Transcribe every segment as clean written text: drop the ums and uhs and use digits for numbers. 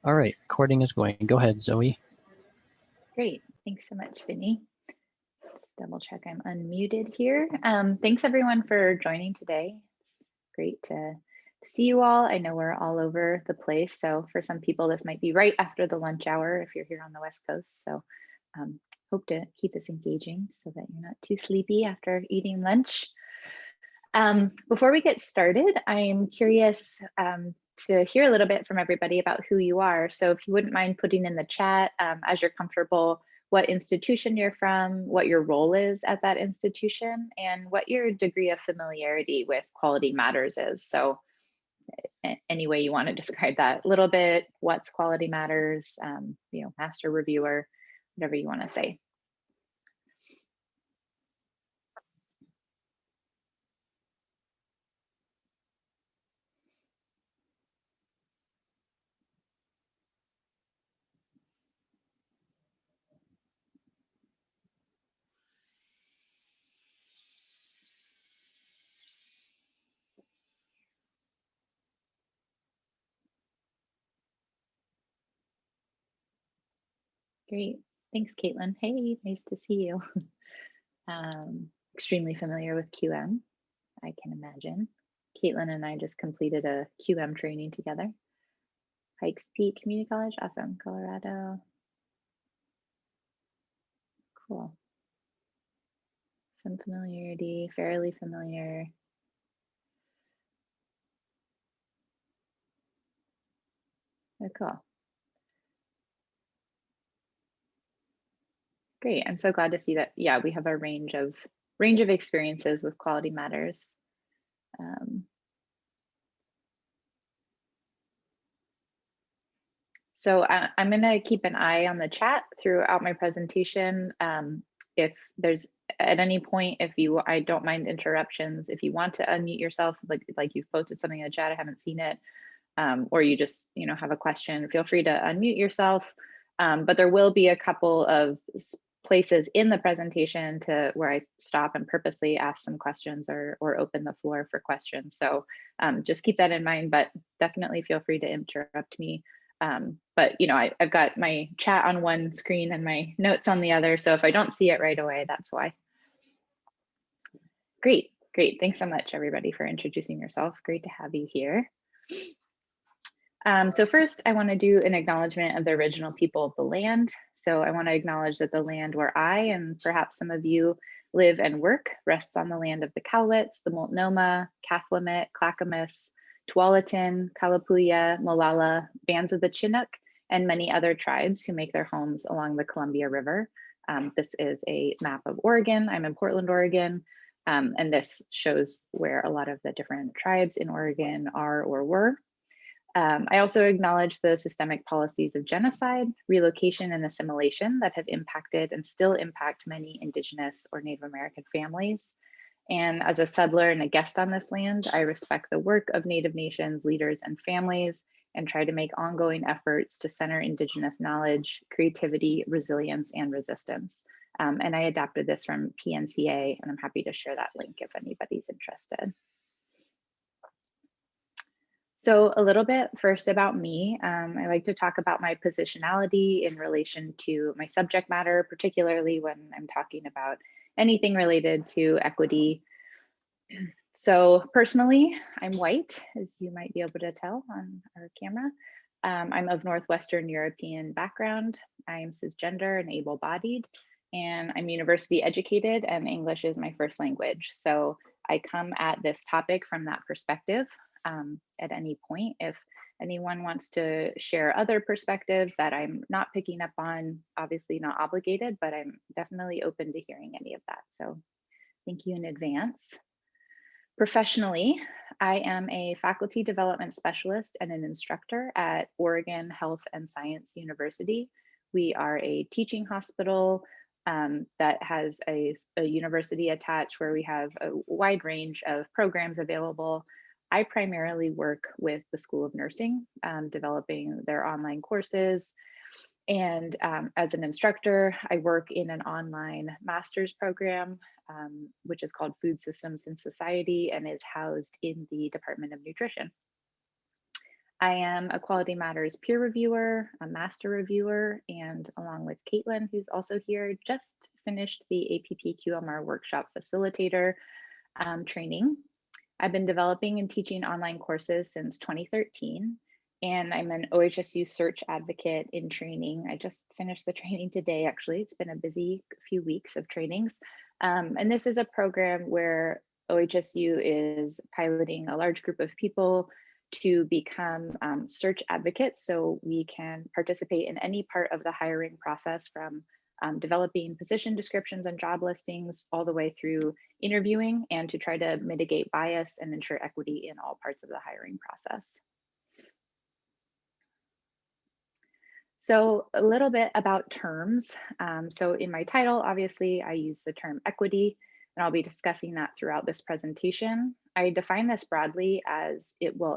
All right, recording is going. Go ahead, Zoe. Great. Thanks so much, Vinny. Just double check I'm unmuted here. Thanks everyone for joining today. It's great to see you all. I know we're all over the place. So for some people, this might be right after the lunch hour if you're here on the West Coast. So hope to keep this engaging so that you're not too sleepy after eating lunch. Before we get started, I'm curious to hear a little bit from everybody about who you are. So if you wouldn't mind putting in the chat as you're comfortable, what institution you're from, what your role is at that institution, and what your degree of familiarity with Quality Matters is. So any way you want to describe that a little bit, what's Quality Matters, master reviewer, whatever you want to say. Great. Thanks, Caitlin. Hey, nice to see you. Extremely familiar with QM, I can imagine. Caitlin and I just completed a QM training together. Pikes Peak Community College, awesome, Colorado. Cool. Some familiarity, fairly familiar. Oh, cool. Great, I'm so glad to see that. Yeah, we have a range of experiences with Quality Matters. So I'm going to keep an eye on the chat throughout my presentation. If there's at any point, I don't mind interruptions. If you want to unmute yourself, like you've posted something in the chat, I haven't seen it, or you just have a question, feel free to unmute yourself. But there will be a couple of places in the presentation where I stop and purposely ask some questions or open the floor for questions. So just keep that in mind, but definitely feel free to interrupt me. But I've got my chat on one screen and my notes on the other. So if I don't see it right away, that's why. Great. Thanks so much, everybody, for introducing yourself. Great to have you here. So first, I want to do an acknowledgement of the original people of the land. So I want to acknowledge that the land where I and perhaps some of you live and work rests on the land of the Cowlitz, the Multnomah, Cathlamet, Clackamas, Tualatin, Kalapuya, Molalla, bands of the Chinook, and many other tribes who make their homes along the Columbia River. This is a map of Oregon. I'm in Portland, Oregon, and this shows where a lot of the different tribes in Oregon are or were. I also acknowledge the systemic policies of genocide, relocation, and assimilation that have impacted and still impact many Indigenous or Native American families. And as a settler and a guest on this land, I respect the work of Native nations, leaders, and families, and try to make ongoing efforts to center Indigenous knowledge, creativity, resilience, and resistance. And I adapted this from PNCA, and I'm happy to share that link if anybody's interested. So a little bit first about me. I like to talk about my positionality in relation to my subject matter, particularly when I'm talking about anything related to equity. So personally, I'm white, as you might be able to tell on our camera. I'm of Northwestern European background. I'm cisgender and able-bodied, and I'm university educated, and English is my first language. So I come at this topic from that perspective. At any point, if anyone wants to share other perspectives that I'm not picking up on, obviously not obligated, but I'm definitely open to hearing any of that. So thank you in advance. Professionally, I am a faculty development specialist and an instructor at Oregon Health and Science University. We are a teaching hospital that has a university attached where we have a wide range of programs available. I primarily work with the School of Nursing, developing their online courses. And as an instructor, I work in an online master's program, which is called Food Systems in Society and is housed in the Department of Nutrition. I am a Quality Matters peer reviewer, a master reviewer, and along with Caitlin, who's also here, just finished the APP QMR workshop facilitator training. I've been developing and teaching online courses since 2013, and I'm an OHSU search advocate in training. I just finished the training today, actually. It's been a busy few weeks of trainings. And this is a program where OHSU is piloting a large group of people to become search advocates, so we can participate in any part of the hiring process, from developing position descriptions and job listings all the way through interviewing, and to try to mitigate bias and ensure equity in all parts of the hiring process. So a little bit about terms. So in my title, obviously, I use the term equity, and I'll be discussing that throughout this presentation. I define this broadly as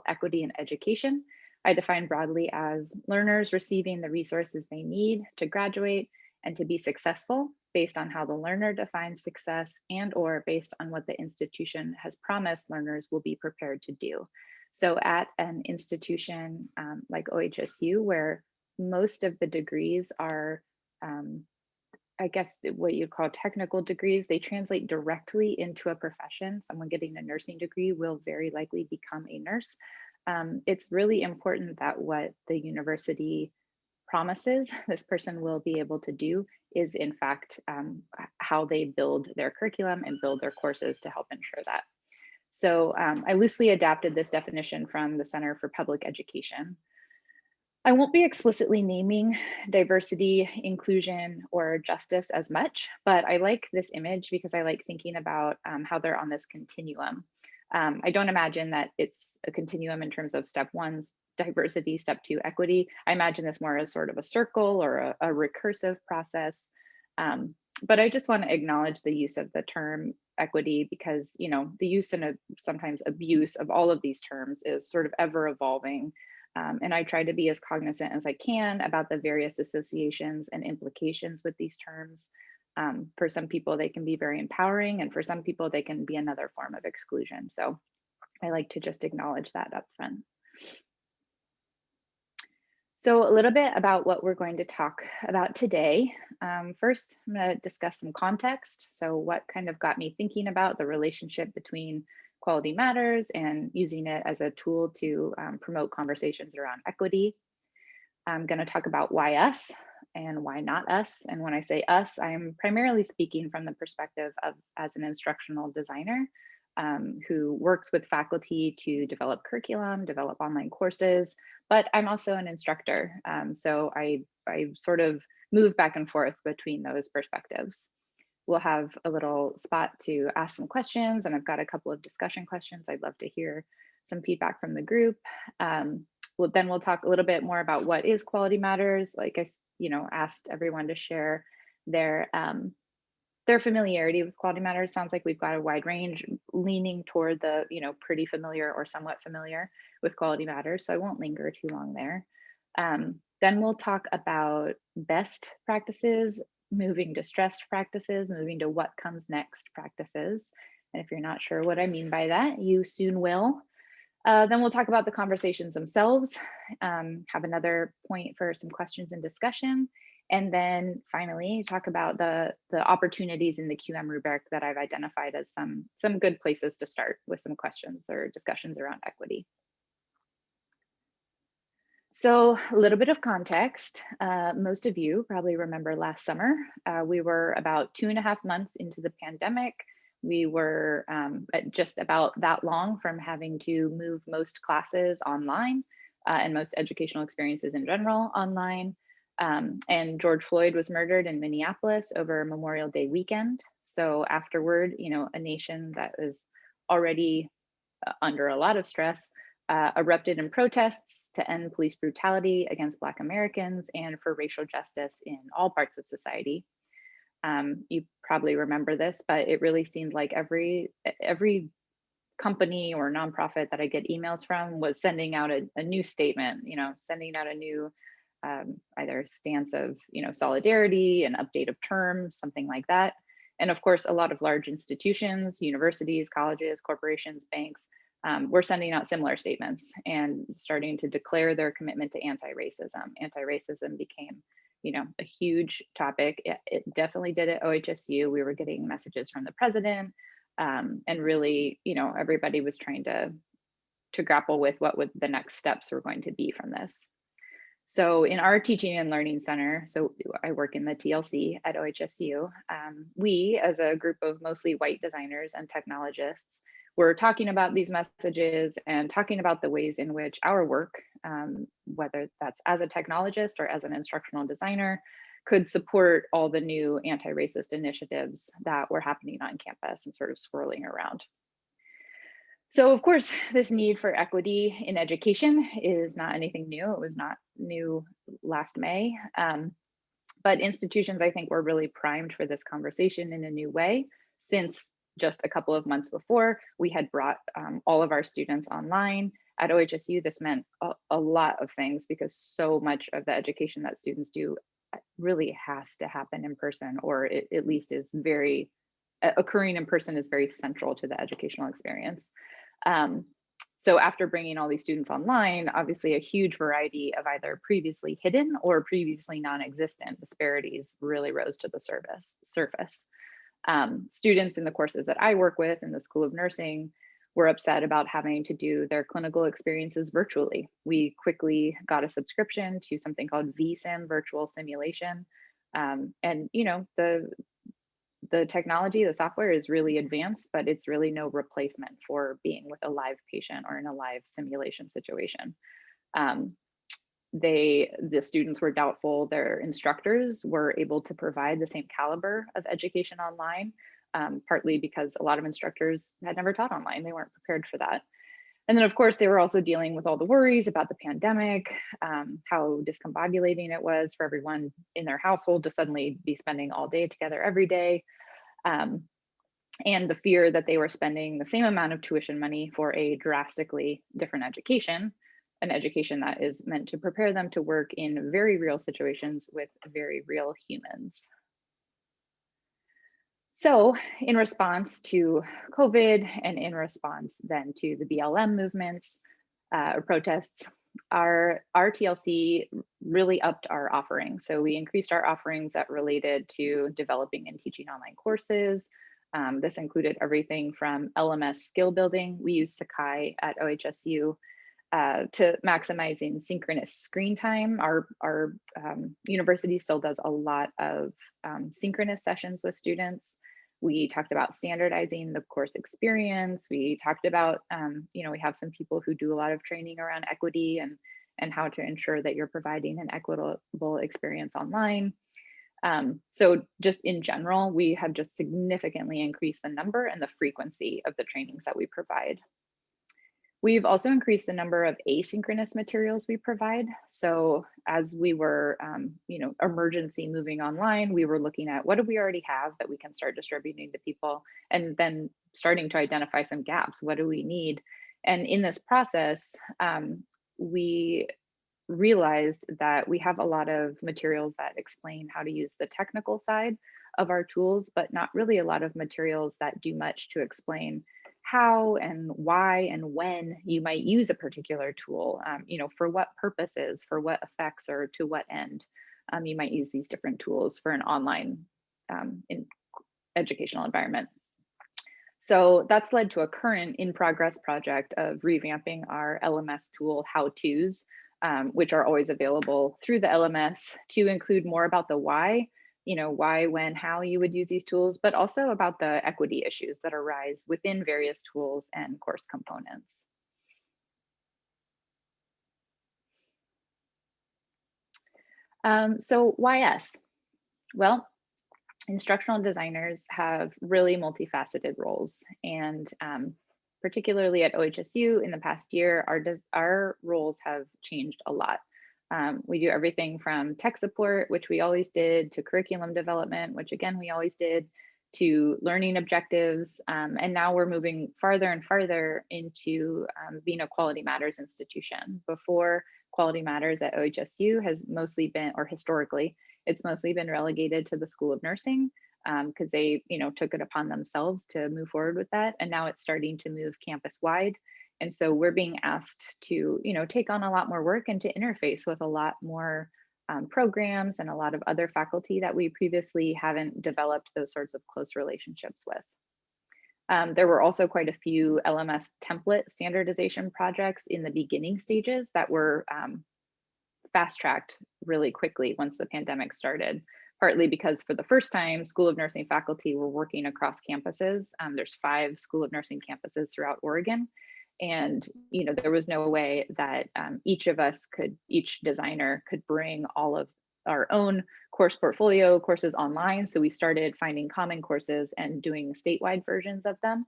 equity in education. I define broadly as learners receiving the resources they need to graduate and to be successful, based on how the learner defines success and/or based on what the institution has promised learners will be prepared to do. So at an institution like OHSU, where most of the degrees are, I guess what you call technical degrees, they translate directly into a profession. Someone getting a nursing degree will very likely become a nurse. It's really important that what the university promises this person will be able to do is in fact how they build their curriculum and build their courses to help ensure that. So I loosely adapted this definition from the Center for Public Education. I won't be explicitly naming diversity, inclusion, or justice as much, but I like this image because I like thinking about how they're on this continuum. I don't imagine that it's a continuum in terms of step 1, diversity, step 2, equity. I imagine this more as sort of a circle or a recursive process. But I just want to acknowledge the use of the term equity, because the use and sometimes abuse of all of these terms is sort of ever evolving. And I try to be as cognizant as I can about the various associations and implications with these terms. For some people, they can be very empowering, and for some people, they can be another form of exclusion. So I like to just acknowledge that up front. So a little bit about what we're going to talk about today. First, I'm going to discuss some context. So what kind of got me thinking about the relationship between Quality Matters and using it as a tool to promote conversations around equity. I'm going to talk about why us and why not us. And when I say us, I'm primarily speaking from the perspective of as an instructional designer who works with faculty to develop curriculum, develop online courses, but I'm also an instructor. So I sort of move back and forth between those perspectives. We'll have a little spot to ask some questions, and I've got a couple of discussion questions. I'd love to hear some feedback from the group. Then we'll talk a little bit more about what is Quality Matters. Like I asked everyone to share their familiarity with Quality Matters. Sounds like we've got a wide range, leaning toward the pretty familiar or somewhat familiar with Quality Matters, so I won't linger too long there. Then we'll talk about best practices, moving to stressed practices, moving to what comes next practices. And if you're not sure what I mean by that, you soon will. Then we'll talk about the conversations themselves, have another point for some questions and discussion. And then finally, talk about the opportunities in the QM rubric that I've identified as some good places to start with some questions or discussions around equity. So a little bit of context. Most of you probably remember last summer, we were about 2.5 months into the pandemic. We were just about that long from having to move most classes online and most educational experiences in general online. And George Floyd was murdered in Minneapolis over Memorial Day weekend. So afterward, a nation that was already under a lot of stress erupted in protests to end police brutality against Black Americans and for racial justice in all parts of society. You probably remember this, but it really seemed like every company or nonprofit that I get emails from was sending out a new statement, sending out a new either stance of solidarity, an update of terms, something like that. And of course, a lot of large institutions, universities, colleges, corporations, banks, were sending out similar statements and starting to declare their commitment to anti-racism. Anti-racism became, a huge topic. It definitely did at OHSU. We were getting messages from the president, and really, everybody was trying to grapple with what would the next steps were going to be from this. So in our teaching and learning center, so I work in the TLC at OHSU, we as a group of mostly white designers and technologists were talking about these messages and talking about the ways in which our work, whether that's as a technologist or as an instructional designer, could support all the new anti-racist initiatives that were happening on campus and sort of swirling around. So of course, this need for equity in education is not anything new. It was not new last May, but institutions, I think, were really primed for this conversation in a new way, since just a couple of months before, we had brought all of our students online. At OHSU, this meant a lot of things, because so much of the education that students do really has to happen in person, or it at least is occurring in person is very central to the educational experience. So after bringing all these students online, obviously a huge variety of either previously hidden or previously non-existent disparities really rose to the surface. Students in the courses that I work with in the School of Nursing were upset about having to do their clinical experiences virtually. We quickly got a subscription to something called vSim, virtual simulation. And the technology, the software is really advanced, but it's really no replacement for being with a live patient or in a live simulation situation. The students were doubtful their instructors were able to provide the same caliber of education online, partly because a lot of instructors had never taught online. They weren't prepared for that. And then of course, they were also dealing with all the worries about the pandemic, how discombobulating it was for everyone in their household to suddenly be spending all day together every day. And the fear that they were spending the same amount of tuition money for a drastically different education, an education that is meant to prepare them to work in very real situations with very real humans. So in response to COVID and in response then to the BLM movements or protests, our TLC really upped our offerings. So we increased our offerings that related to developing and teaching online courses. This included everything from LMS skill building. We use Sakai at OHSU to maximizing synchronous screen time. Our university still does a lot of synchronous sessions with students. We talked about standardizing the course experience. We talked about, we have some people who do a lot of training around equity and how to ensure that you're providing an equitable experience online. So just in general, we have just significantly increased the number and the frequency of the trainings that we provide. We've also increased the number of asynchronous materials we provide. So as we were, emergency moving online, we were looking at what do we already have that we can start distributing to people, and then starting to identify some gaps. What do we need? And in this process, we realized that we have a lot of materials that explain how to use the technical side of our tools, but not really a lot of materials that do much to explain how and why and when you might use a particular tool, for what purposes, for what effects, or to what end you might use these different tools for an online educational environment. So that's led to a current in-progress project of revamping our LMS tool how-tos, which are always available through the LMS, to include more about the why, why, when, how you would use these tools, but also about the equity issues that arise within various tools and course components. So why us? Well, instructional designers have really multifaceted roles, and particularly at OHSU in the past year, our roles have changed a lot. We do everything from tech support, which we always did, to curriculum development, which again, we always did, to learning objectives. And now we're moving farther and farther into being a Quality Matters institution. Before, Quality Matters at OHSU has mostly been, or historically, it's mostly been relegated to the School of Nursing, because they took it upon themselves to move forward with that. And now it's starting to move campus-wide. And so we're being asked to, take on a lot more work and to interface with a lot more programs and a lot of other faculty that we previously haven't developed those sorts of close relationships with. There were also quite a few LMS template standardization projects in the beginning stages that were fast-tracked really quickly once the pandemic started, partly because for the first time, School of Nursing faculty were working across campuses. There's 5 School of Nursing campuses throughout Oregon. And there was no way that each designer could bring all of our own course portfolio courses online. So we started finding common courses and doing statewide versions of them.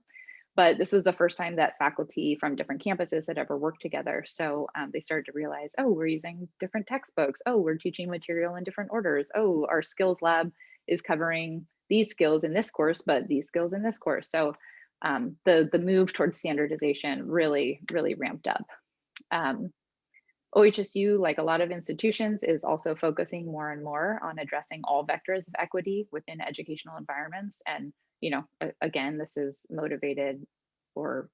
But this was the first time that faculty from different campuses had ever worked together. So they started to realize, oh, we're using different textbooks. Oh, we're teaching material in different orders. Oh, our skills lab is covering these skills in this course, but these skills in this course. So the move towards standardization really ramped up. OHSU, like a lot of institutions, is also focusing more and more on addressing all vectors of equity within educational environments. And, again, this is motivated or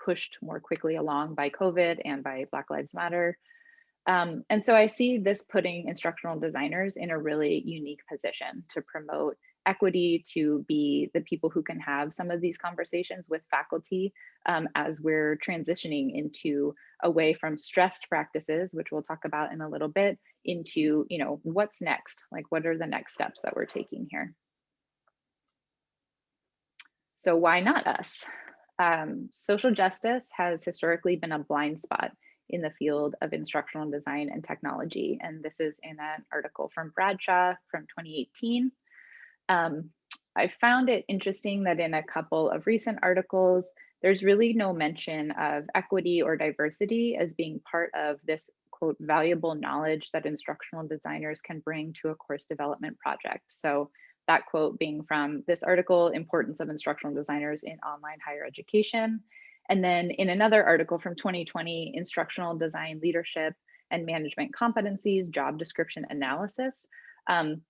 pushed more quickly along by COVID and by Black Lives Matter. And so I see this putting instructional designers in a really unique position to promote equity, to be the people who can have some of these conversations with faculty as we're transitioning into away from stressed practices, which we'll talk about in a little bit, into, what's next? Like, what are the next steps that we're taking here? So why not us? Social justice has historically been a blind spot in the field of instructional design and technology. And this is in an article from Bradshaw from 2018. I found it interesting that in a couple of recent articles, there's really no mention of equity or diversity as being part of this, quote, valuable knowledge that instructional designers can bring to a course development project. So that quote being from this article, Importance of Instructional Designers in Online Higher Education. And then in another article from 2020, Instructional Design Leadership and Management Competencies, Job Description Analysis.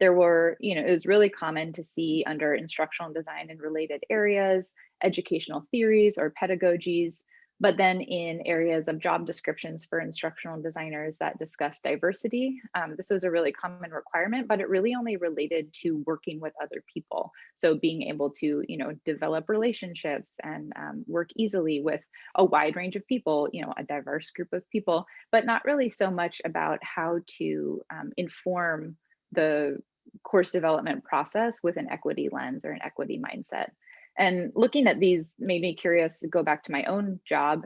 There were, it was really common to see under instructional design and related areas, educational theories or pedagogies, but then in areas of job descriptions for instructional designers that discuss diversity, this was a really common requirement, but it really only related to working with other people. So being able to, develop relationships and work easily with a wide range of people, a diverse group of people, but not really so much about how to inform the course development process with an equity lens or an equity mindset. And looking at these made me curious to go back to my own job,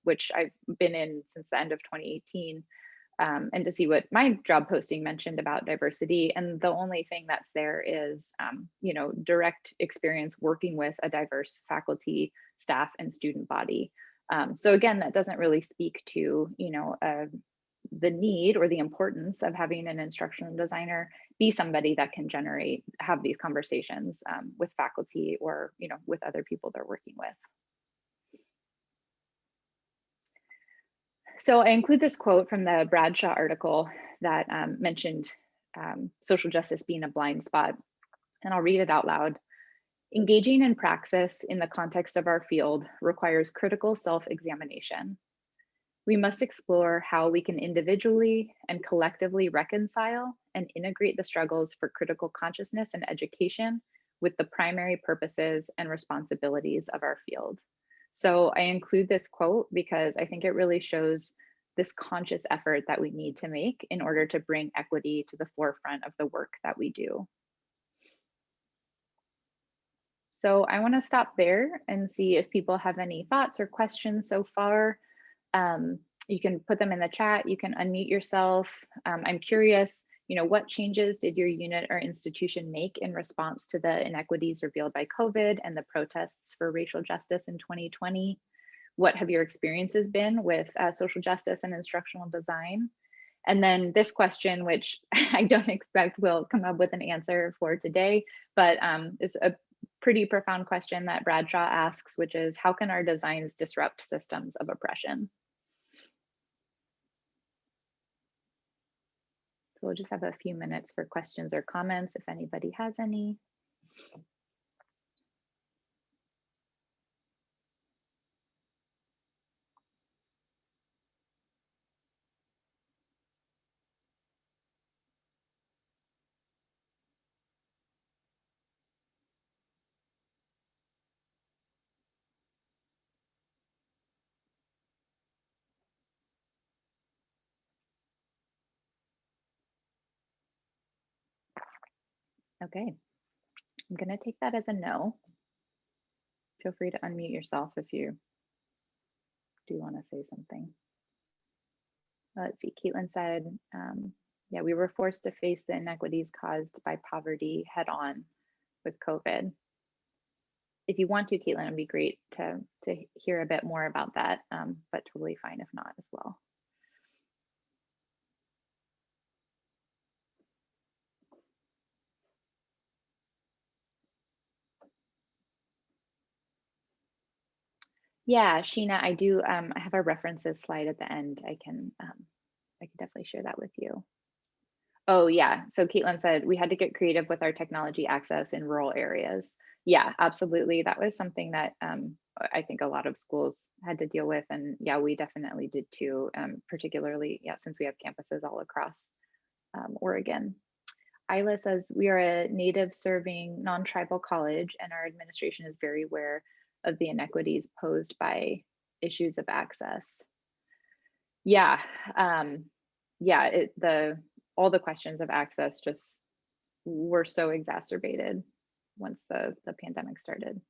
which I've been in since the end of 2018, and to see what my job posting mentioned about diversity. And the only thing that's there is, direct experience working with a diverse faculty, staff, and student body. So again, that doesn't really speak to, the need or the importance of having an instructional designer be somebody that can have these conversations with faculty or, with other people they're working with. So I include this quote from the Bradshaw article that mentioned social justice being a blind spot, and I'll read it out loud. Engaging in praxis in the context of our field requires critical self-examination. We must explore how we can individually and collectively reconcile and integrate the struggles for critical consciousness and education with the primary purposes and responsibilities of our field. So I include this quote because I think it really shows this conscious effort that we need to make in order to bring equity to the forefront of the work that we do. So I want to stop there and see if people have any thoughts or questions so far. You can put them in the chat, you can unmute yourself. I'm curious, what changes did your unit or institution make in response to the inequities revealed by COVID and the protests for racial justice in 2020? What have your experiences been with social justice and instructional design? And then this question, which I don't expect will come up with an answer for today, but it's a pretty profound question that Bradshaw asks, which is, how can our designs disrupt systems of oppression? So we'll just have a few minutes for questions or comments if anybody has any. Okay, I'm going to take that as a no. Feel free to unmute yourself if you do want to say something. Let's see, Caitlin said, yeah, we were forced to face the inequities caused by poverty head on with COVID. If you want to, Caitlin, it'd be great to hear a bit more about that, but totally fine if not as well. Yeah, Sheena, I do. I have a references slide at the end. I can definitely share that with you. Oh yeah, so Caitlin said we had to get creative with our technology access in rural areas. Yeah, absolutely. That was something that I think a lot of schools had to deal with, and yeah, we definitely did too. Particularly, yeah, since we have campuses all across Oregon. Isla says we are a native serving non-tribal college, and our administration is very aware of the inequities posed by issues of access. Yeah, yeah, all the questions of access just were so exacerbated once the pandemic started.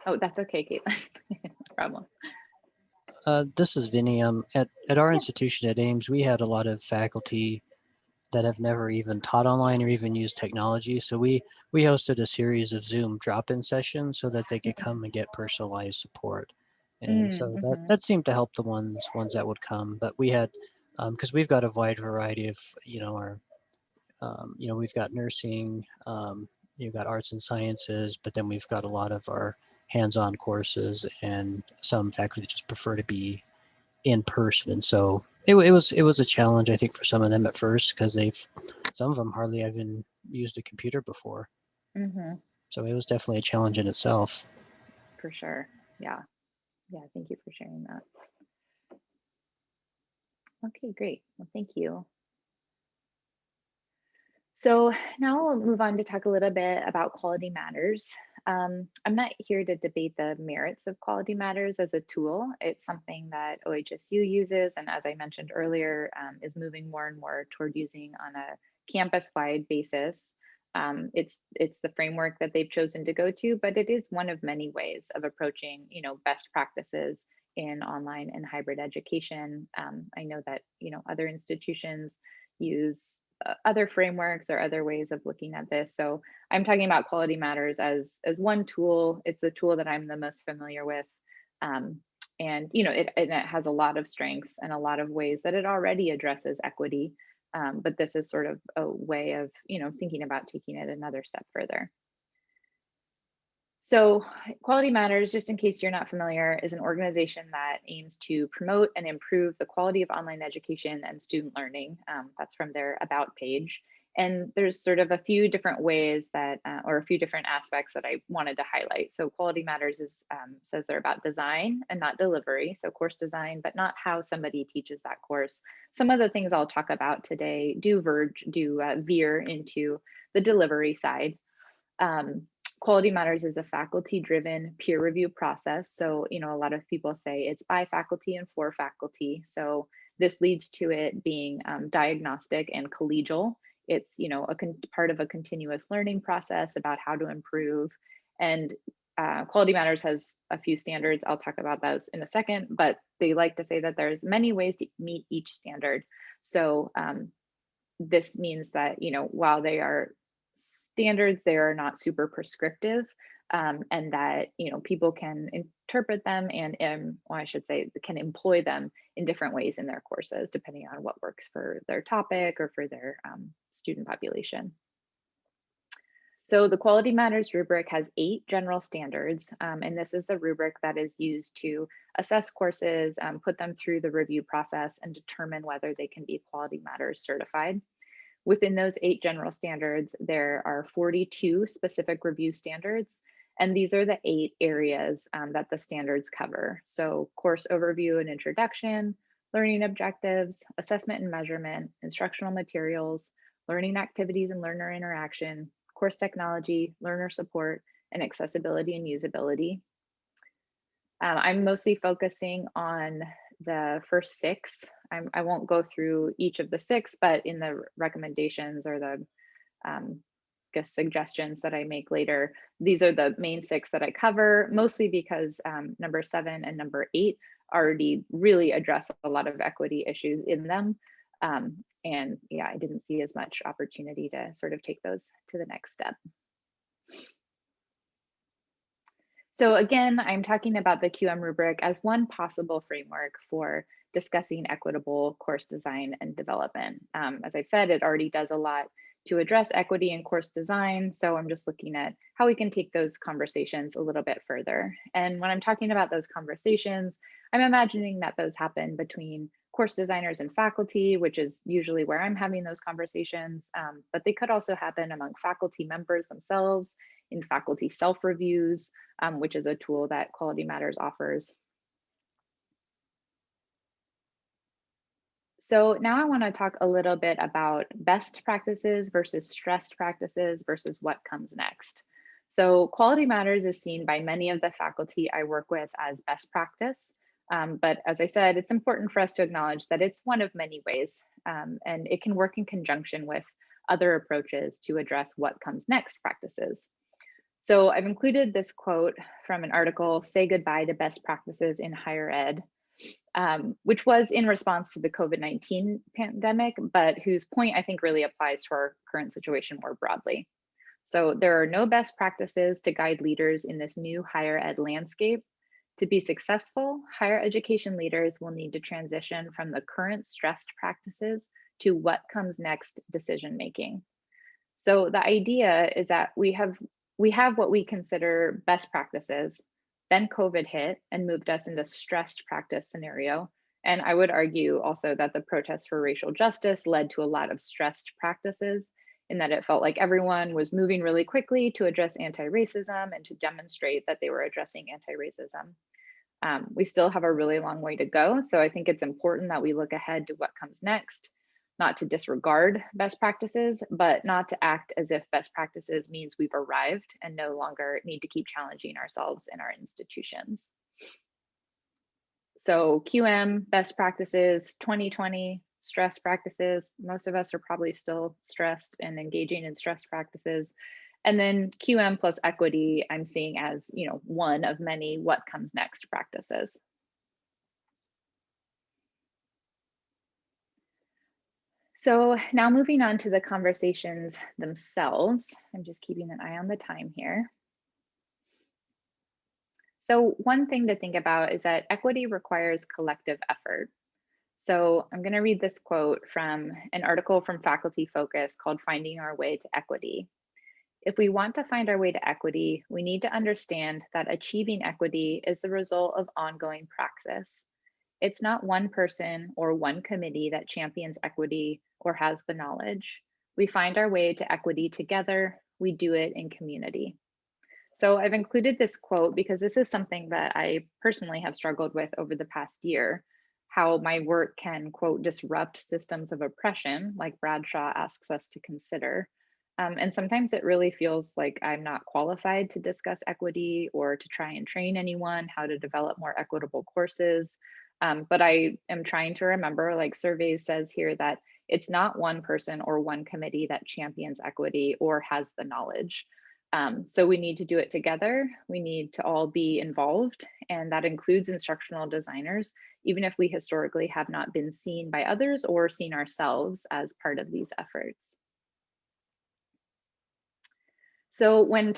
Oh, that's okay, Caitlin. No problem. This is Vinny. At our institution at Ames, we had a lot of faculty that have never even taught online or even used technology. So we hosted a series of Zoom drop-in sessions so that they could come and get personalized support. And so that seemed to help the ones that would come. But we had, because we've got a wide variety of, our, we've got nursing, you've got arts and sciences, but then we've got a lot of our hands-on courses, and some faculty just prefer to be in person. And so it was a challenge, I think, for some of them at first, because some of them hardly even used a computer before. So it was definitely a challenge in itself. For sure. Yeah. Thank you for sharing that. Okay, great. Well, thank you. So now we'll move on to talk a little bit about quality matters. I'm not here to debate the merits of quality matters as a tool. It's something that OHSU uses, and as I mentioned earlier, is moving more and more toward using on a campus-wide basis. It's the framework that they've chosen to go to, but it is one of many ways of approaching, best practices in online and hybrid education. I know that other institutions use other frameworks or other ways of looking at this. So I'm talking about quality matters as one tool. It's the tool that I'm the most familiar with. And it has a lot of strengths and a lot of ways that it already addresses equity. But this is sort of a way of thinking about taking it another step further. So Quality Matters, just in case you're not familiar, is an organization that aims to promote and improve the quality of online education and student learning. That's from their About page. And there's sort of a few different ways that, or a few different aspects that I wanted to highlight. So Quality Matters says they're about design and not delivery. So course design, but not how somebody teaches that course. Some of the things I'll talk about today do veer into the delivery side. Quality Matters is a faculty-driven peer review process. So, a lot of people say it's by faculty and for faculty. So this leads to it being diagnostic and collegial. It's, part of a continuous learning process about how to improve. And Quality Matters has a few standards. I'll talk about those in a second, but they like to say that there's many ways to meet each standard. So this means that, while they are standards, they are not super prescriptive, and that people can interpret them and well, I should say can employ them in different ways in their courses depending on what works for their topic or for their student population. So the Quality Matters rubric has 8 general standards, and this is the rubric that is used to assess courses, put them through the review process, and determine whether they can be Quality Matters certified. Within those 8 general standards, there are 42 specific review standards, and these are the 8 areas that the standards cover. So course overview and introduction, learning objectives, assessment and measurement, instructional materials, learning activities and learner interaction, course technology, learner support, and accessibility and usability. I'm mostly focusing on the first 6. I won't go through each of the 6, but in the recommendations or the suggestions that I make later. These are the main 6 that I cover, mostly because number 7 and number 8 already really address a lot of equity issues in them. And yeah, I didn't see as much opportunity to sort of take those to the next step. So again, I'm talking about the QM rubric as one possible framework for discussing equitable course design and development. As I've said, it already does a lot to address equity in course design. So I'm just looking at how we can take those conversations a little bit further. And when I'm talking about those conversations, I'm imagining that those happen between course designers and faculty, which is usually where I'm having those conversations, but they could also happen among faculty members themselves, in faculty self-reviews, which is a tool that Quality Matters offers. So now I want to talk a little bit about best practices versus stressed practices versus what comes next. So Quality Matters is seen by many of the faculty I work with as best practice. But as I said, it's important for us to acknowledge that it's one of many ways, and it can work in conjunction with other approaches to address what comes next practices. So I've included this quote from an article, Say Goodbye to Best Practices in Higher Ed, which was in response to the COVID-19 pandemic, but whose point I think really applies to our current situation more broadly. So there are no best practices to guide leaders in this new higher ed landscape. To be successful, higher education leaders will need to transition from the current stressed practices to what comes next decision making. So the idea is that we have what we consider best practices. Then COVID hit and moved us into stressed practice scenario. And I would argue also that the protests for racial justice led to a lot of stressed practices, in that it felt like everyone was moving really quickly to address anti-racism and to demonstrate that they were addressing anti-racism. We still have a really long way to go. So I think it's important that we look ahead to what comes next, not to disregard best practices, but not to act as if best practices means we've arrived and no longer need to keep challenging ourselves in our institutions. So QM, best practices, 2020, stress practices. Most of us are probably still stressed and engaging in stress practices. And then QM plus equity, I'm seeing as, one of many what comes next practices. So now moving on to the conversations themselves, I'm just keeping an eye on the time here. So one thing to think about is that equity requires collective effort. So I'm going to read this quote from an article from Faculty Focus called Finding Our Way to Equity. If we want to find our way to equity, we need to understand that achieving equity is the result of ongoing praxis. It's not one person or one committee that champions equity or has the knowledge. We find our way to equity together. We do it in community. So I've included this quote because this is something that I personally have struggled with over the past year, how my work can, quote, disrupt systems of oppression, like Bradshaw asks us to consider. And sometimes it really feels like I'm not qualified to discuss equity or to try and train anyone how to develop more equitable courses. But I am trying to remember, like Surveys says here, that it's not one person or one committee that champions equity or has the knowledge. So we need to do it together. We need to all be involved, and that includes instructional designers, even if we historically have not been seen by others or seen ourselves as part of these efforts. So when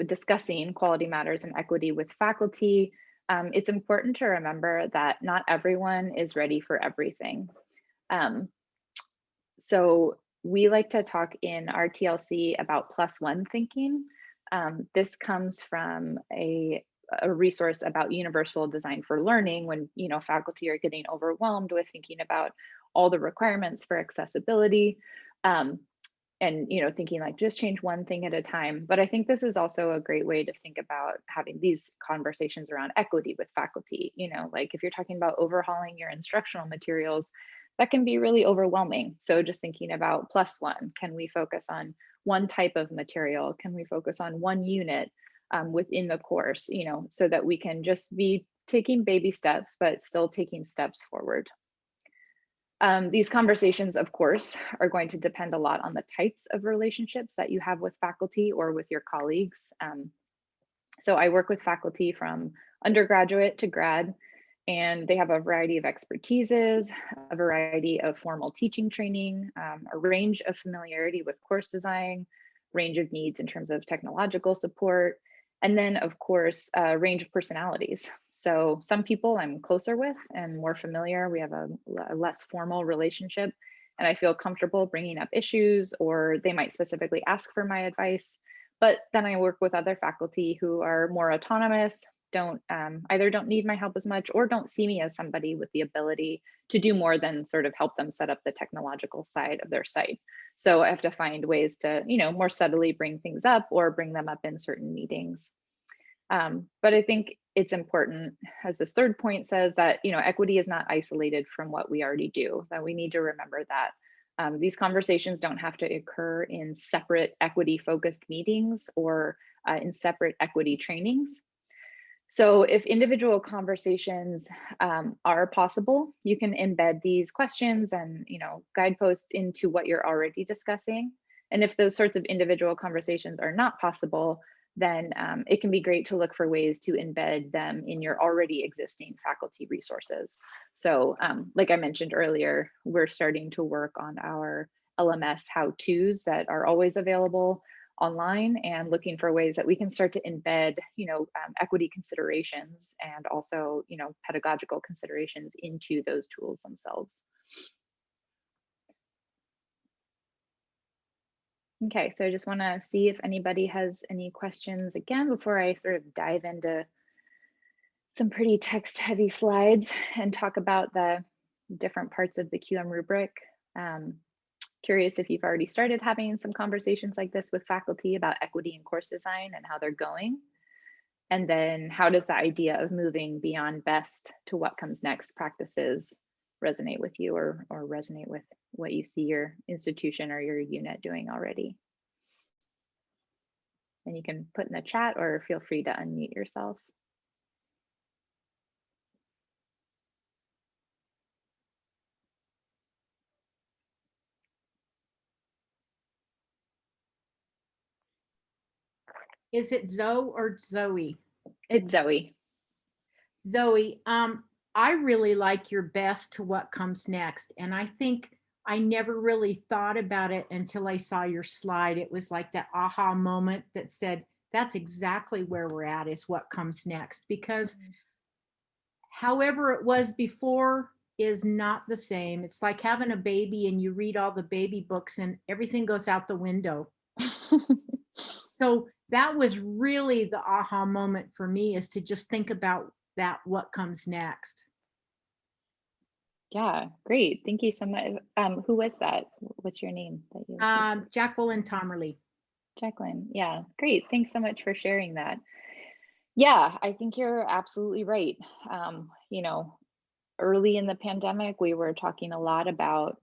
discussing quality matters and equity with faculty, it's important to remember that not everyone is ready for everything. So we like to talk in our TLC about +1 thinking. This comes from a resource about universal design for learning when faculty are getting overwhelmed with thinking about all the requirements for accessibility. And thinking like just change one thing at a time. But I think this is also a great way to think about having these conversations around equity with faculty. Like if you're talking about overhauling your instructional materials, that can be really overwhelming. So just thinking about +1, can we focus on one type of material? Can we focus on one unit within the course, so that we can just be taking baby steps, but still taking steps forward. These conversations, of course, are going to depend a lot on the types of relationships that you have with faculty or with your colleagues. So I work with faculty from undergraduate to grad, and they have a variety of expertises, a variety of formal teaching training, a range of familiarity with course design, range of needs in terms of technological support, and then of course, a range of personalities. So some people I'm closer with and more familiar, we have a less formal relationship, and I feel comfortable bringing up issues, or they might specifically ask for my advice. But then I work with other faculty who are more autonomous, either don't need my help as much, or don't see me as somebody with the ability to do more than sort of help them set up the technological side of their site. So I have to find ways to, more subtly bring things up or bring them up in certain meetings. But I think it's important, as this third point says, that equity is not isolated from what we already do, that we need to remember that. These conversations don't have to occur in separate equity focused meetings or in separate equity trainings. So if individual conversations are possible, you can embed these questions and guideposts into what you're already discussing. And if those sorts of individual conversations are not possible, then it can be great to look for ways to embed them in your already existing faculty resources. So like I mentioned earlier, we're starting to work on our LMS how-tos that are always available online, and looking for ways that we can start to embed, equity considerations and also, pedagogical considerations into those tools themselves. Okay, so I just want to see if anybody has any questions again before I sort of dive into some pretty text heavy slides and talk about the different parts of the QM rubric. Curious if you've already started having some conversations like this with faculty about equity in course design and how they're going. And then how does the idea of moving beyond best to what comes next practices resonate with you, or resonate with what you see your institution or your unit doing already? And you can put in the chat or feel free to unmute yourself. Is it Zoe or Zoe? It's Zoe. Zoe, I really like your best to what comes next. And I think I never really thought about it until I saw your slide. It was like that aha moment that said, that's exactly where we're at, is what comes next. Because however it was before is not the same. It's like having a baby and you read all the baby books and everything goes out the window. So that was really the aha moment for me, is to just think about that, what comes next. Yeah, great. Thank you so much. Who was that? What's your name? Jacqueline Tomerly. Jacqueline. Yeah, great. Thanks so much for sharing that. Yeah, I think you're absolutely right. Early in the pandemic, we were talking a lot about,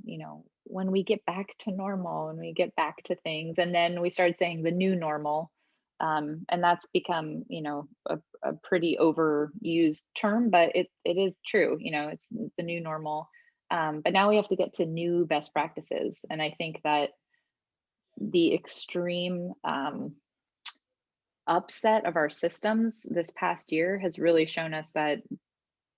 when we get back to normal, when we get back to things, and then we started saying the new normal. And that's become, a pretty overused term, but it is true, it's the new normal. But now we have to get to new best practices. And I think that the extreme upset of our systems this past year has really shown us that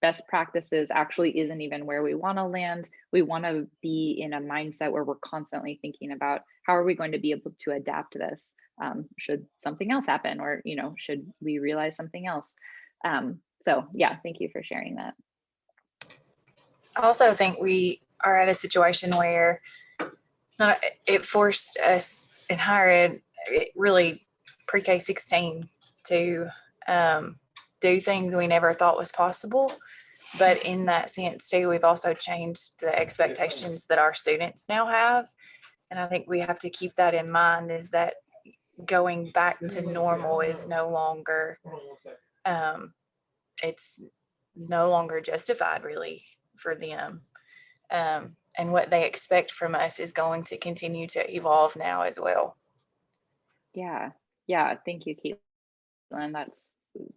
best practices actually isn't even where we want to land. We want to be in a mindset where we're constantly thinking about how are we going to be able to adapt this should something else happen, or should we realize something else. So yeah, thank you for sharing that. I also think we are at a situation where it forced us in higher ed, really pre-K 16, to do things we never thought was possible. But in that sense too, we've also changed the expectations that our students now have. And I think we have to keep that in mind, is that going back to normal is no longer, it's no longer justified really for them. And what they expect from us is going to continue to evolve now as well. Yeah, thank you, Caitlin.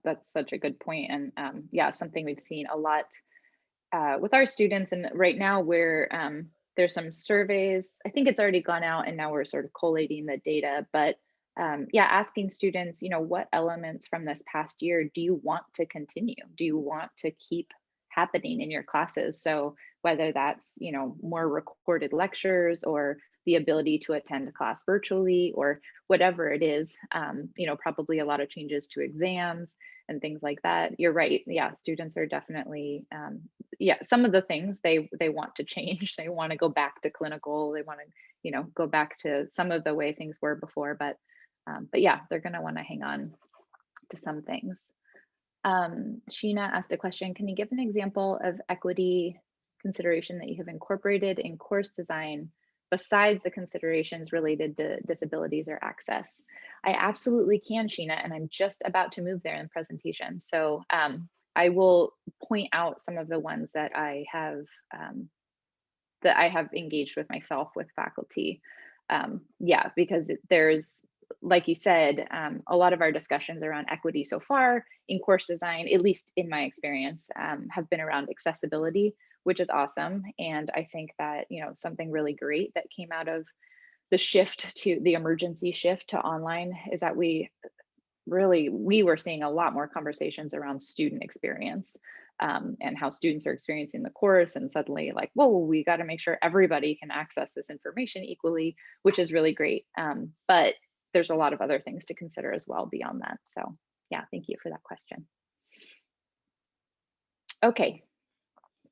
That's such a good point. And yeah, something we've seen a lot with our students, and right now we're there's some surveys. I think it's already gone out, and now we're sort of collating the data. But yeah, asking students, what elements from this past year do you want to continue? Do you want to keep happening in your classes? So whether that's more recorded lectures, or the ability to attend a class virtually, or whatever it is, probably a lot of changes to exams and things like that. You're right. Yeah, students are definitely, yeah, some of the things they want to change. They want to go back to clinical. They want to, go back to some of the way things were before. But yeah, they're going to want to hang on to some things. Sheena asked a question. Can you give an example of equity consideration that you have incorporated in course design besides the considerations related to disabilities or access? I absolutely can, Sheena, and I'm just about to move there in the presentation. So I will point out some of the ones that I have engaged with myself with faculty. Yeah, because there's, like you said, a lot of our discussions around equity so far in course design, at least in my experience, have been around accessibility, which is awesome. And I think that, something really great that came out of the emergency shift to online is that we were seeing a lot more conversations around student experience, and how students are experiencing the course, and suddenly like, whoa, we got to make sure everybody can access this information equally, which is really great. But there's a lot of other things to consider as well beyond that. So yeah, thank you for that question. Okay,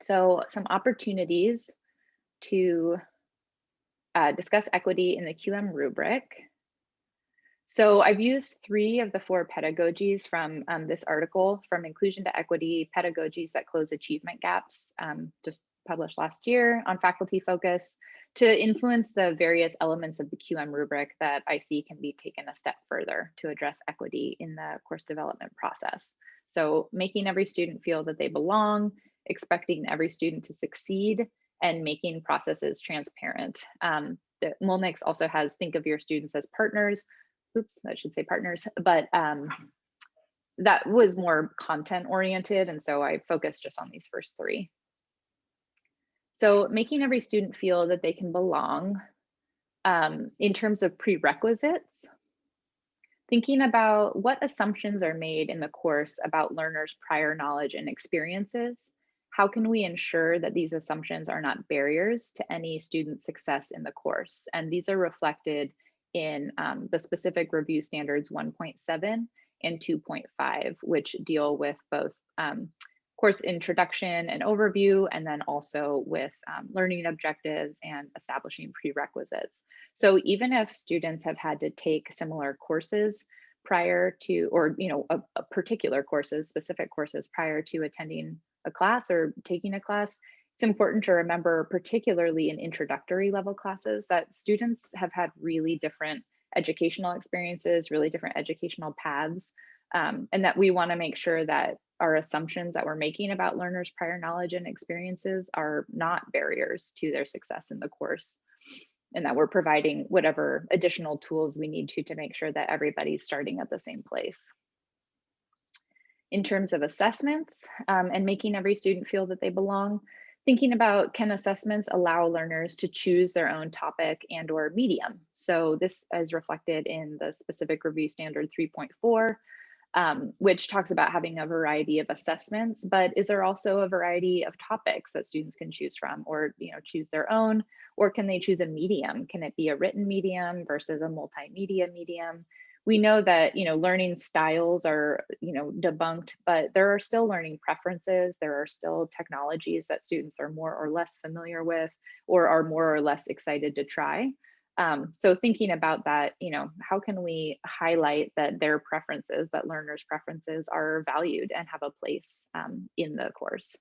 so some opportunities to discuss equity in the QM rubric. So I've used 3 of the 4 pedagogies from this article, From Inclusion to Equity, Pedagogies that Close Achievement Gaps, just published last year on Faculty Focus, to influence the various elements of the QM rubric that I see can be taken a step further to address equity in the course development process. So making every student feel that they belong, expecting every student to succeed, and making processes transparent. The Mulnix also has think of your students as partners. Oops, I should say partners, but that was more content oriented. And so I focused just on these first 3. So making every student feel that they can belong, in terms of prerequisites, thinking about what assumptions are made in the course about learners' prior knowledge and experiences. How can we ensure that these assumptions are not barriers to any student success in the course? And these are reflected in the specific review standards 1.7 and 2.5, which deal with both course introduction and overview, and then also with learning objectives and establishing prerequisites. So even if students have had to take similar courses prior to, or a particular courses, specific courses prior to attending a class or taking a class, it's important to remember, particularly in introductory level classes, that students have had really different educational experiences, really different educational paths, and that we want to make sure that our assumptions that we're making about learners' prior knowledge and experiences are not barriers to their success in the course, and that we're providing whatever additional tools we need to make sure that everybody's starting at the same place. In terms of assessments, and making every student feel that they belong, thinking about, can assessments allow learners to choose their own topic and or medium? So this is reflected in the specific review standard 3.4, which talks about having a variety of assessments, but is there also a variety of topics that students can choose from, or choose their own, or can they choose a medium? Can it be a written medium versus a multimedia medium? We know that learning styles are debunked, but there are still learning preferences. There are still technologies that students are more or less familiar with, or are more or less excited to try. So thinking about that, how can we highlight that their preferences, that learners' preferences are valued and have a place in the course?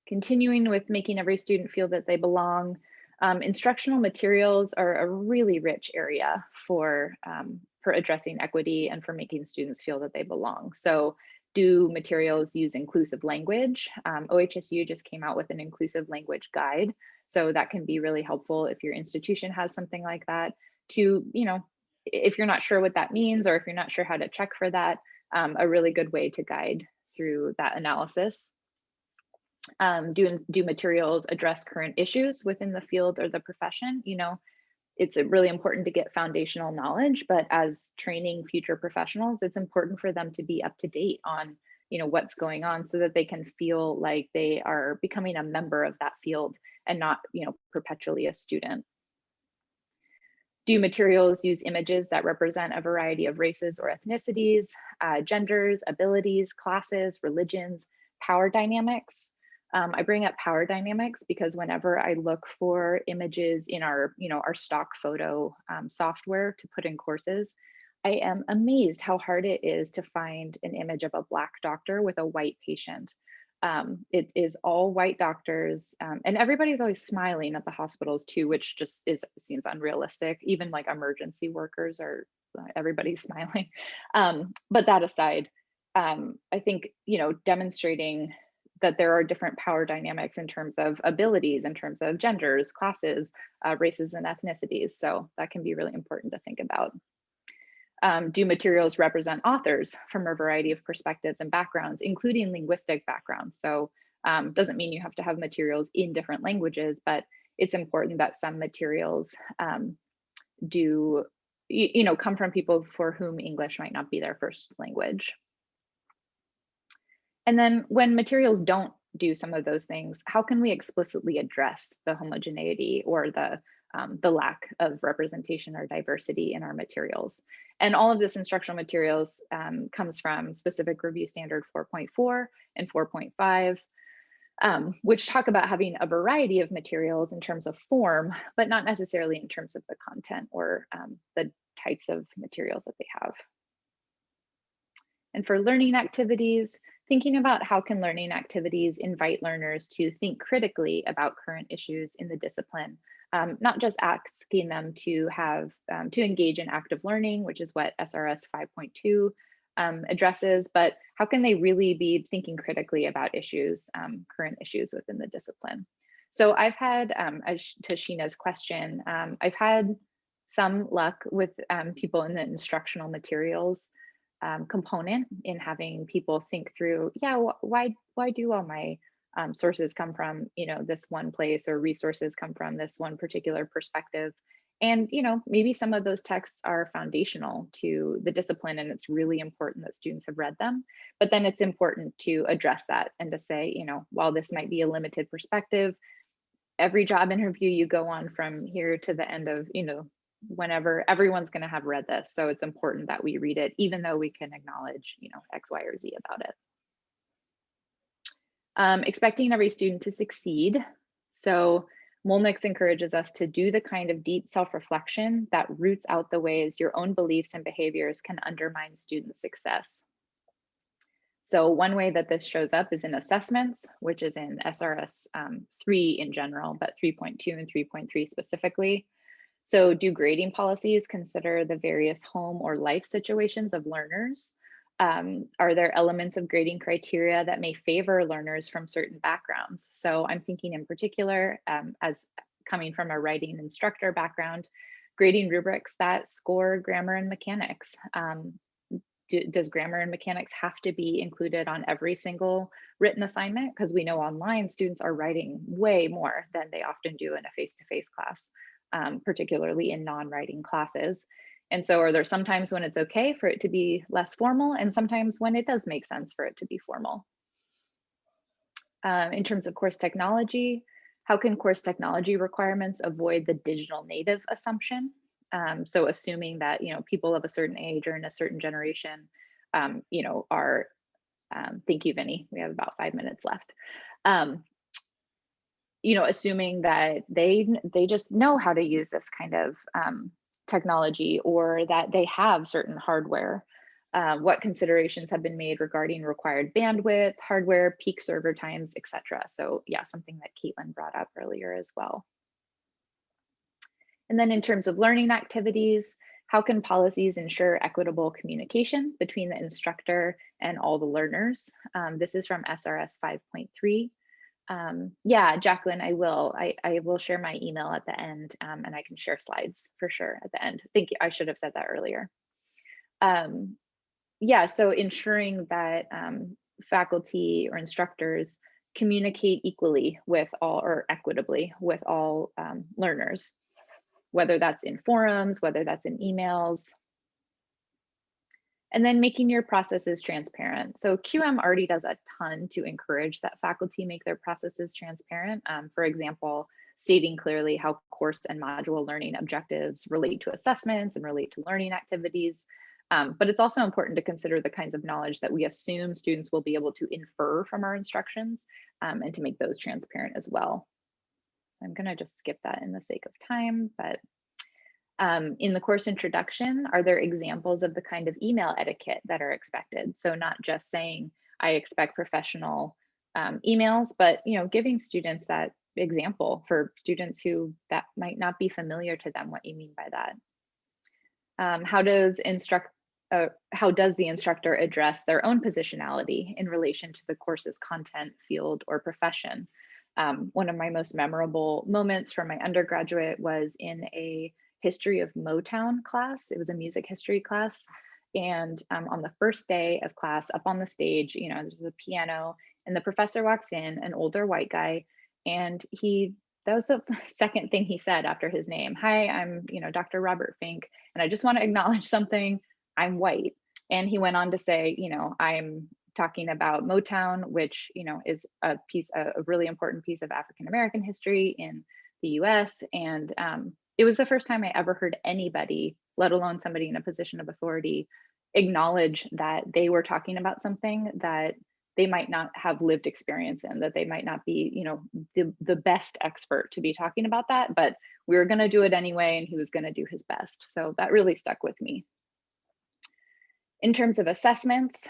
Continuing with making every student feel that they belong, instructional materials are a really rich area for addressing equity and for making students feel that they belong. So do materials use inclusive language? OHSU just came out with an inclusive language guide. So that can be really helpful if your institution has something like that to, if you're not sure what that means, or if you're not sure how to check for that, a really good way to guide through that analysis. Do materials address current issues within the field or the profession? You know, it's really important to get foundational knowledge, but as training future professionals, it's important for them to be up to date on, you know, what's going on so that they can feel like they are becoming a member of that field and not, you know, perpetually a student. Do materials use images that represent a variety of races or ethnicities, genders, abilities, classes, religions, power dynamics? I bring up power dynamics because whenever I look for images in our, you know, our stock photo software to put in courses, I am amazed how hard it is to find an image of a Black doctor with a white patient. It is all white doctors, and everybody's always smiling at the hospitals too, which just seems unrealistic. Even like emergency workers are, everybody's smiling. But that aside, I think, you know, demonstrating that there are different power dynamics in terms of abilities, in terms of genders, classes, races, and ethnicities. So that can be really important to think about. Do materials represent authors from a variety of perspectives and backgrounds, including linguistic backgrounds? So doesn't mean you have to have materials in different languages, but it's important that some materials do, you know, come from people for whom English might not be their first language. And then when materials don't do some of those things, how can we explicitly address the homogeneity or the lack of representation or diversity in our materials? And all of this instructional materials comes from specific review standard 4.4 and 4.5, which talk about having a variety of materials in terms of form, but not necessarily in terms of the content or the types of materials that they have. And for learning activities, thinking about how can learning activities invite learners to think critically about current issues in the discipline, not just asking them to have to engage in active learning, which is what SRS 5.2 addresses, but how can they really be thinking critically about issues, current issues within the discipline? So I've had, as to Sheena's question, I've had some luck with people in the instructional materials component in having people think through, yeah, why do all my sources come from, you know, this one place, or resources come from this one particular perspective? And, you know, maybe some of those texts are foundational to the discipline and it's really important that students have read them. But then it's important to address that and to say, you know, while this might be a limited perspective, every job interview you go on from here to the end of, you know, whenever, everyone's going to have read this. So it's important that we read it, even though we can acknowledge, you know, X, Y, or Z about it. Expecting every student to succeed. So Molnix encourages us to do the kind of deep self-reflection that roots out the ways your own beliefs and behaviors can undermine student success. So one way that this shows up is in assessments, which is in SRS 3 in general, but 3.2 and 3.3 specifically. So do grading policies consider the various home or life situations of learners? Are there elements of grading criteria that may favor learners from certain backgrounds? So I'm thinking in particular, as coming from a writing instructor background, grading rubrics that score grammar and mechanics. Does grammar and mechanics have to be included on every single written assignment? Because we know online students are writing way more than they often do in a face-to-face class, particularly in non-writing classes. And so are there sometimes when it's okay for it to be less formal and sometimes when it does make sense for it to be formal? In terms of course technology, how can course technology requirements avoid the digital native assumption? So assuming that, you know, people of a certain age or in a certain generation, you know, are, thank you, Vinny, we have about 5 minutes left. You know, assuming that they just know how to use this kind of technology, or that they have certain hardware. What considerations have been made regarding required bandwidth, hardware, peak server times, etc. So yeah, something that Caitlin brought up earlier as well. And then in terms of learning activities, how can policies ensure equitable communication between the instructor and all the learners? This is from SRS 5.3. Yeah, Jacqueline, I will share my email at the end, and I can share slides for sure at the end. Thank you. I should have said that earlier. Yeah, so ensuring that faculty or instructors communicate equally with all, or equitably with all learners, whether that's in forums, whether that's in emails. And then making your processes transparent. So QM already does a ton to encourage that faculty make their processes transparent. For example, stating clearly how course and module learning objectives relate to assessments and relate to learning activities. But it's also important to consider the kinds of knowledge that we assume students will be able to infer from our instructions, and to make those transparent as well. So I'm gonna just skip that in the sake of time, but in the course introduction, are there examples of the kind of email etiquette that are expected? So not just saying, I expect professional emails, but giving students that example for students who that might not be familiar to them, what you mean by that. How does the instructor address their own positionality in relation to the course's content, field, or profession? One of my most memorable moments from my undergraduate was in a history of Motown class. It was a music history class. And on the first day of class, up on the stage, there's a piano, and the professor walks in, an older white guy, and that was the second thing he said after his name. Hi, I'm Dr. Robert Fink, and I just want to acknowledge something. I'm white. And he went on to say, I'm talking about Motown, which is a really important piece of African American history in the US. And it was the first time I ever heard anybody, let alone somebody in a position of authority, acknowledge that they were talking about something that they might not have lived experience in, that they might not be, the best expert to be talking about that, but we were going to do it anyway, and he was going to do his best. So that really stuck with me. In terms of assessments,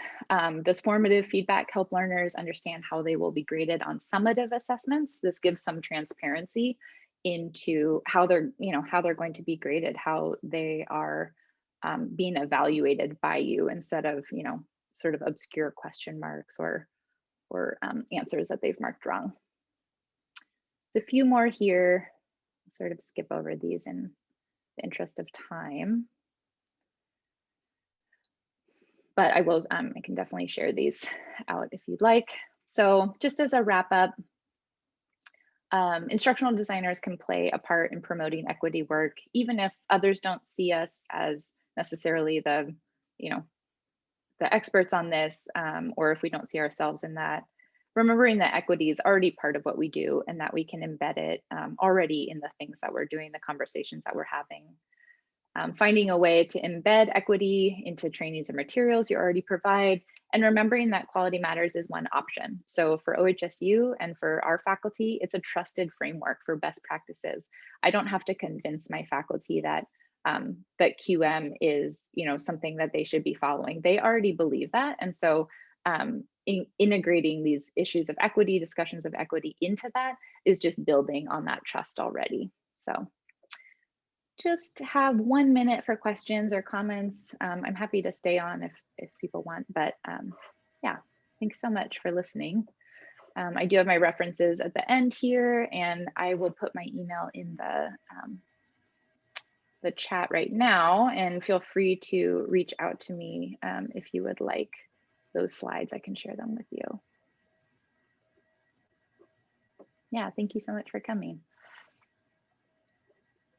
does formative feedback help learners understand how they will be graded on summative assessments? This gives some transparency into how they're going to be graded, how they are being evaluated by you, instead of sort of obscure question marks or answers that they've marked wrong. There's a few more here. I'll sort of skip over these in the interest of time, but I will. I can definitely share these out if you'd like. So just as a wrap up, instructional designers can play a part in promoting equity work, even if others don't see us as necessarily the experts on this, or if we don't see ourselves in that. Remembering that equity is already part of what we do, and that we can embed it already in the things that we're doing, the conversations that we're having. Finding a way to embed equity into trainings and materials you already provide, and remembering that quality matters is one option. So for OHSU and for our faculty, it's a trusted framework for best practices. I don't have to convince my faculty that that QM is something that they should be following. They already believe that. And so integrating these issues of equity, discussions of equity into that is just building on that trust already. So just have 1 minute for questions or comments. I'm happy to stay on if people want, but yeah, thanks so much for listening. I do have my references at the end here, and I will put my email in the chat right now, and feel free to reach out to me if you would like those slides. I can share them with you. Yeah, thank you so much for coming.